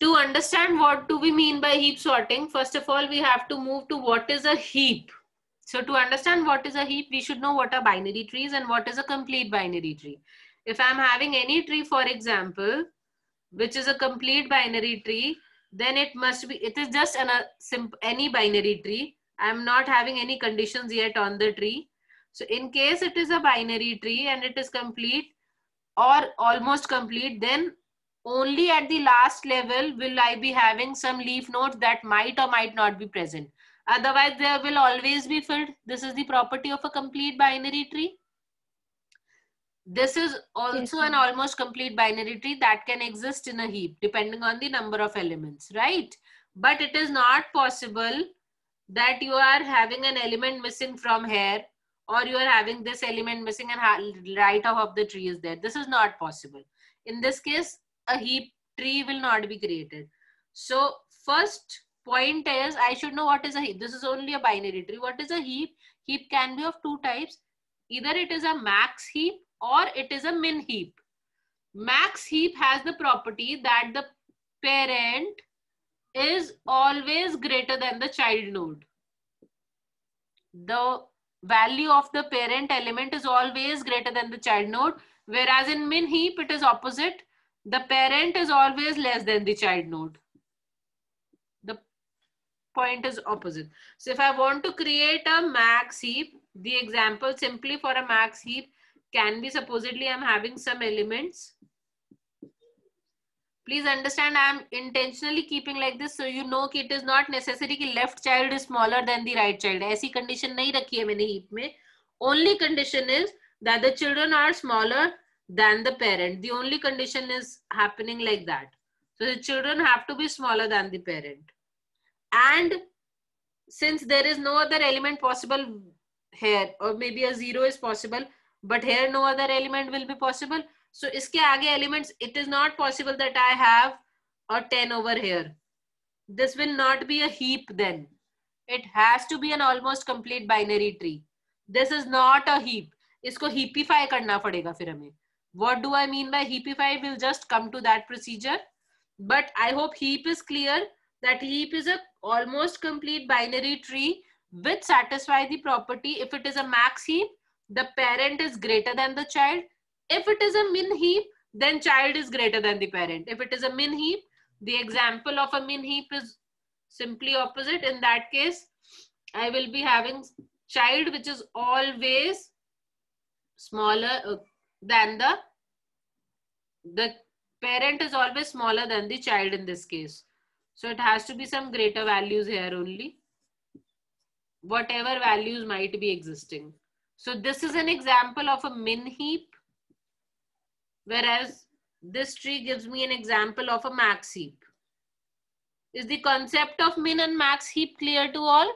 To understand what do we mean by heap sorting, first of all, we have to move to what is a heap. So to understand what is a heap, we should know what are binary trees and what is a complete binary tree. If I'm having any tree, for example, which is a complete binary tree, then it is just any binary tree. I'm not having any conditions yet on the tree. So in case it is a binary tree and it is complete or almost complete, then only at the last level will I be having some leaf nodes that might or might not be present. Otherwise, there will always be filled. This is the property of a complete binary tree. This is Yes, also an ma'am. almost complete binary tree that can exist in a heap depending on the number of elements, right? But it is not possible that you are having an element missing from here, or you are having this element missing and right half of the tree is there. This is not possible. In this case, a heap tree will not be created. So first point is I should know what is a heap. This is only a binary tree. What is a heap? Heap can be of two types. Either it is a max heap or it is a min heap. Max heap has the property that the parent is always greater than the child node. The value of the parent element is always greater than the child node, whereas in min heap it is opposite. The parent is always less than the child node. The point is opposite. So if I want to create a max heap, the example simply for a max heap can be, supposedly I'm having some elements. Please understand, I am intentionally keeping like this so you know कि it is not necessary कि left child is smaller than the right child. ऐसी condition नहीं रखी है मैंने heap में. Only condition is that the children are smaller than the parent. The only condition is happening like that. So the children have to be smaller than the parent. And since there is no other element possible here, or maybe a zero is possible, but here no other element will be possible. So iske aage elements, it is not possible that I have a 10 over here. This will not be a heap then. It has to be an almost complete binary tree. This is not a heap. Isko heapify karna padega fir hame. What do I mean by heapify? We'll just come to that procedure. But I hope heap is clear, that heap is a almost complete binary tree which satisfy the property. If it is a max heap, the parent is greater than the child. If it is a min heap, then child is greater than the parent. If it is a min heap, the example of a min heap is simply opposite. In that case, I will be having child which is always smaller than the parent is always smaller than the child in this case. So it has to be some greater values here only, whatever values might be existing. So this is an example of a min heap, whereas this tree gives me an example of a max heap. Is the concept of min and max heap clear to all?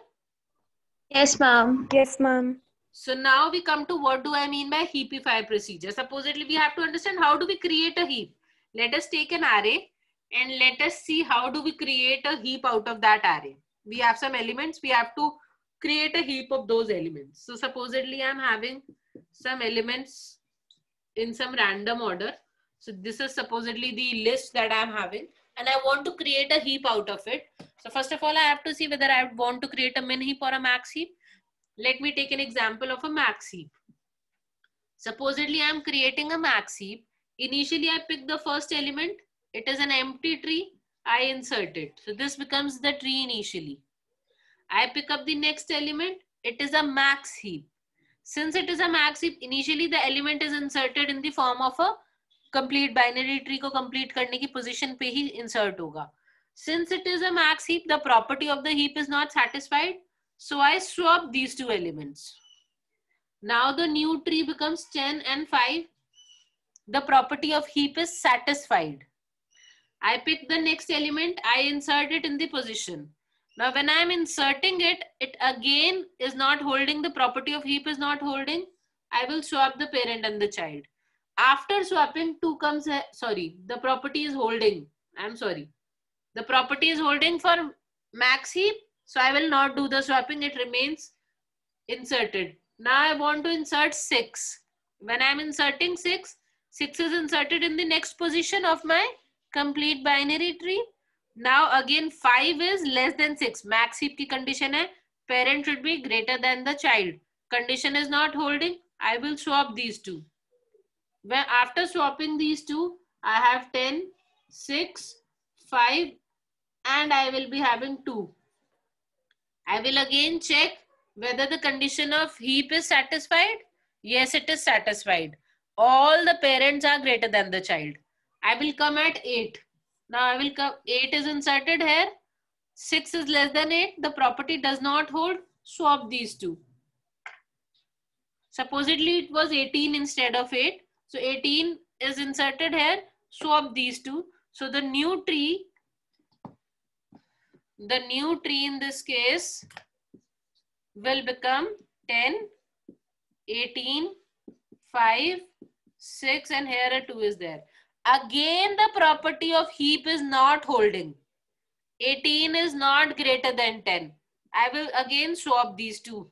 Yes, ma'am. Yes, ma'am. So now we come to what do I mean by heapify procedure. Supposedly we have to understand how do we create a heap. Let us take an array and let us see how do we create a heap out of that array. We have some elements, we have to create a heap of those elements. So supposedly I'm having some elements in some random order. So this is supposedly the list that I'm having and I want to create a heap out of it. So first of all, I have to see whether I want to create a min heap or a max heap. Let me take an example of a max heap. Supposedly I'm creating a max heap. Initially I pick the first element. It is an empty tree. I insert it. So this becomes the tree initially. I pick up the next element. It is a max heap. Since it is a max heap, initially the element is inserted in the form of a complete binary tree को complete करने की position पे ही insert होगा. Since it is a max heap, the property of the heap is not satisfied. So I swap these two elements. Now the new tree becomes 10 and 5. The property of heap is satisfied. I pick the next element, I insert it in the position. Now when I am inserting it, it again is not holding, the property of heap is not holding. I will swap the parent and the child. After swapping, the property is holding. I'm sorry. The property is holding for max heap. So I will not do the swapping. It remains inserted. Now I want to insert 6. When I'm inserting 6, 6 is inserted in the next position of my complete binary tree. Now again 5 is less than 6. Max heap की condition है parent should be greater than the child. Condition is not holding. I will swap these two. When after swapping these two, I have 10, 6, 5 and I will be having 2. I will again check whether the condition of heap is satisfied. Yes, it is satisfied. All the parents are greater than the child. I will come at 8. Now I will come, 8 is inserted here. 6 is less than 8. The property does not hold. Swap these two. Supposedly it was 18 instead of 8. So 18 is inserted here. Swap these two. So the new tree in this case will become 10, 18, 5, 6 and here a 2 is there. Again the property of heap is not holding. 18 is not greater than 10. I will again swap these two.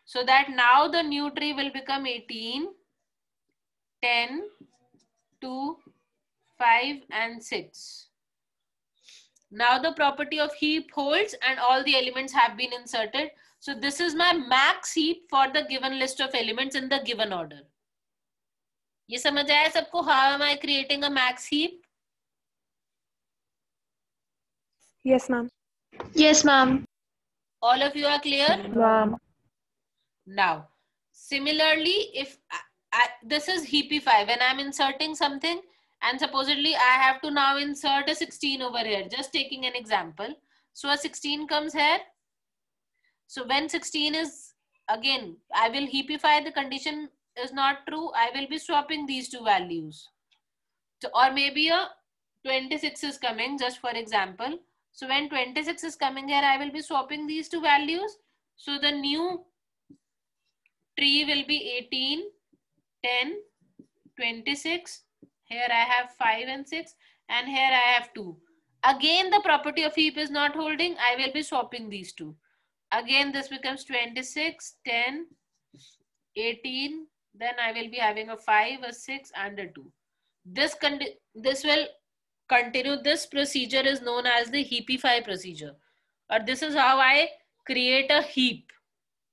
So that now the new tree will become 18, 10, 2, 5 and 6. Now the property of heap holds and all the elements have been inserted. So this is my max heap for the given list of elements in the given order. ये समझ आया सबको? How am I creating a max heap? Yes, ma'am. Yes, ma'am. All of you are clear? Ma'am. Now, similarly, if this is heapify, when I'm inserting something and supposedly I have to now insert a 16 over here, just taking an example. So a 16 comes here. So when 16 is, again, I will heapify, the condition is not true. I will be swapping these two values. So, or maybe a 26 is coming, just for example. So when 26 is coming here, I will be swapping these two values. So the new tree will be 18, 10, 26. Here I have 5 and 6 and here I have 2. Again, the property of heap is not holding. I will be swapping these two. Again, this becomes 26, 10, 18. Then I will be having a 5, a 6 and a 2. This will continue. This procedure is known as the heapify procedure. Or this is how I create a heap.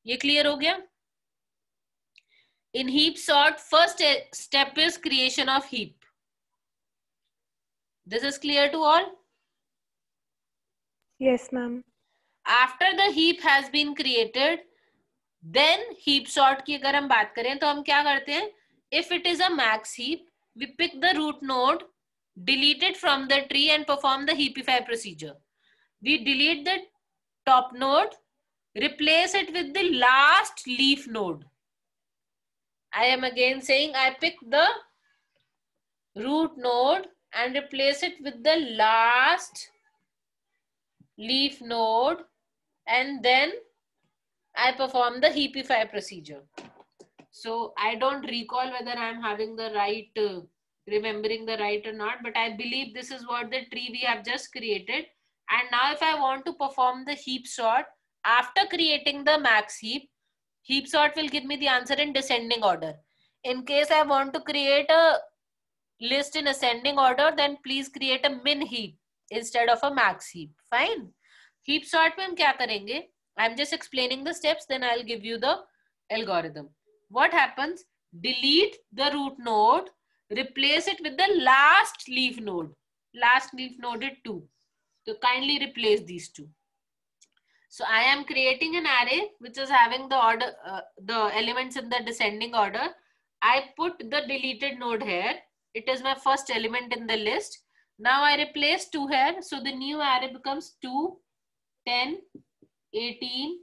ये clear हो गया? In heap sort, first step is creation of heap. This is clear to all? Yes, ma'am. After the heap has been created, then heap sort की अगर हम बात करें तो हम क्या करते हैं? If it is a max heap, we pick the root node, delete it from the tree and perform the heapify procedure. We delete the top node, replace it with the last leaf node. I am again saying I pick the root node and replace it with the last leaf node and then I perform the heapify procedure. So I don't recall whether I am having the right, remembering the right or not, but I believe this is what the tree we have just created. And now if I want to perform the heap sort, after creating the max heap, heap sort will give me the answer in descending order. In case I want to create a list in ascending order, then please create a min heap instead of a max heap. Fine. Heap sort में हम क्या करेंगे? I'm just explaining the steps, then I'll give you the algorithm. What happens? Delete the root node, replace it with the last leaf node. Last leaf node is 2. So kindly replace these two. So I am creating an array which is having the order, the elements in the descending order. I put the deleted node here. It is my first element in the list. Now I replace 2 here. So the new array becomes 2, 10, 18,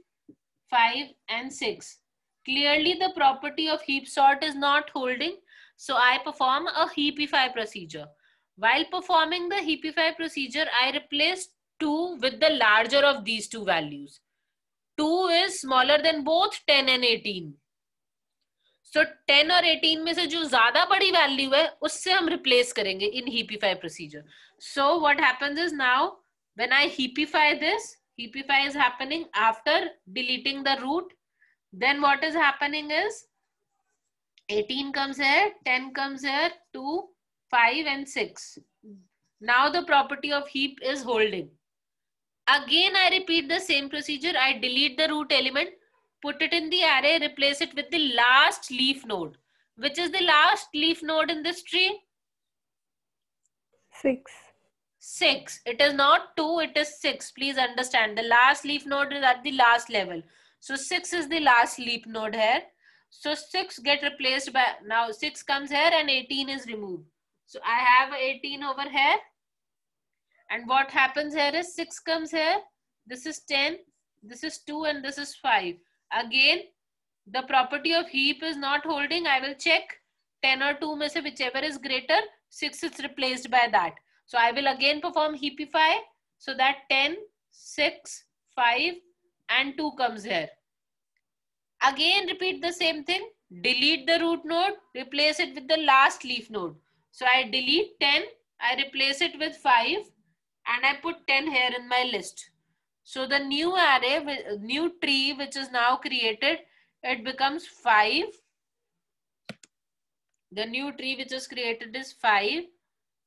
5 and 6. Clearly the property of heap sort is not holding. So I perform a heapify procedure. While performing the heapify procedure, I replace 2 with the larger of these two values. 2 is smaller than both 10 and 18. So 10 और 18 में से जो ज्यादा बड़ी value है उससे हम replace करेंगे in heapify procedure. So what happens is now when I heapify this, heapify is happening after deleting the root. Then what is happening is 18 comes here, 10 comes here, 2, 5 and 6. Now the property of heap is holding. Again, I repeat the same procedure. I delete the root element, put it in the array, replace it with the last leaf node. Which is the last leaf node in this tree? 6. 6. It is not 2, it is 6. Please understand. The last leaf node is at the last level. So 6 is the last leaf node here. So 6 get replaced by, now 6 comes here and 18 is removed. So I have 18 over here. And what happens here is 6 comes here. This is 10. This is 2 and this is 5. Again, the property of heap is not holding. I will check 10 or 2 में से whichever is greater, 6 is replaced by that. So I will again perform heapify so that 10, 6, 5 and 2 comes here. Again repeat the same thing. Delete the root node, replace it with the last leaf node. So I delete 10, I replace it with 5 and I put 10 here in my list. So the new array, new tree which is now created, it becomes 5. The new tree which is created is 5,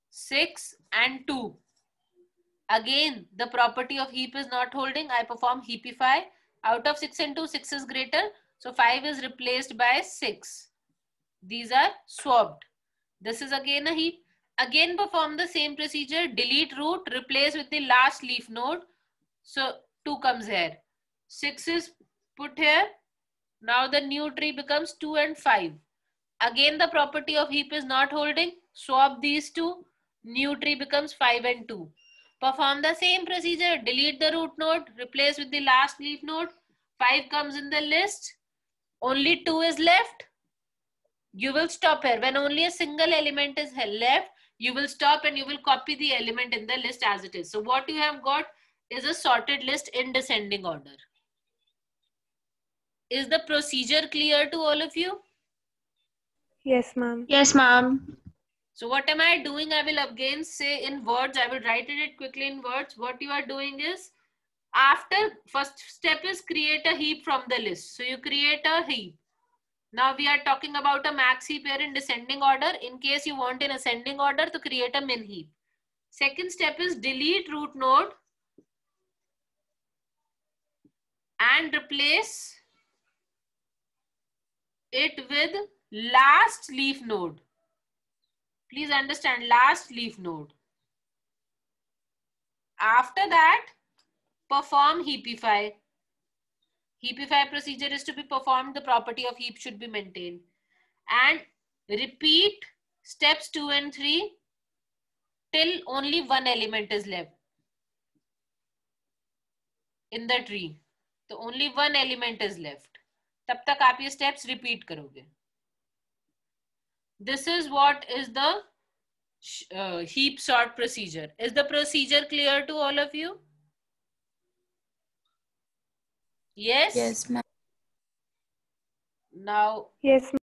6 and 2. Again, the property of heap is not holding. I perform heapify. Out of 6 and 2, 6 is greater. So 5 is replaced by 6. These are swapped. This is again a heap. Again perform the same procedure. Delete root, replace with the last leaf node. So 2 comes here. 6 is put here. Now the new tree becomes 2 and 5. Again the property of heap is not holding. Swap these two. New tree becomes 5 and 2. Perform the same procedure. Delete the root node. Replace with the last leaf node. 5 comes in the list. Only 2 is left. You will stop here. When only a single element is left, you will stop and you will copy the element in the list as it is. So what you have got is a sorted list in descending order. Is the procedure clear to all of you? Yes, ma'am. Yes, ma'am. So what am I doing? I will again say in words. I will write it quickly in words. What you are doing is, after first step is create a heap from the list. So you create a heap. Now we are talking about a max heap here in descending order. In case you want in ascending order to create a min heap. Second step is delete root node and replace it with last leaf node. Please understand, last leaf node. After that, perform heapify. Heapify procedure is to be performed. The property of heap should be maintained. And repeat steps 2 and 3 till only one element is left in the tree. So only one element is left. तब तक आप ये steps repeat करोगे. This is what is the heap sort procedure. Is the procedure clear to all of you? Yes? Yes, ma'am. Now, Yes,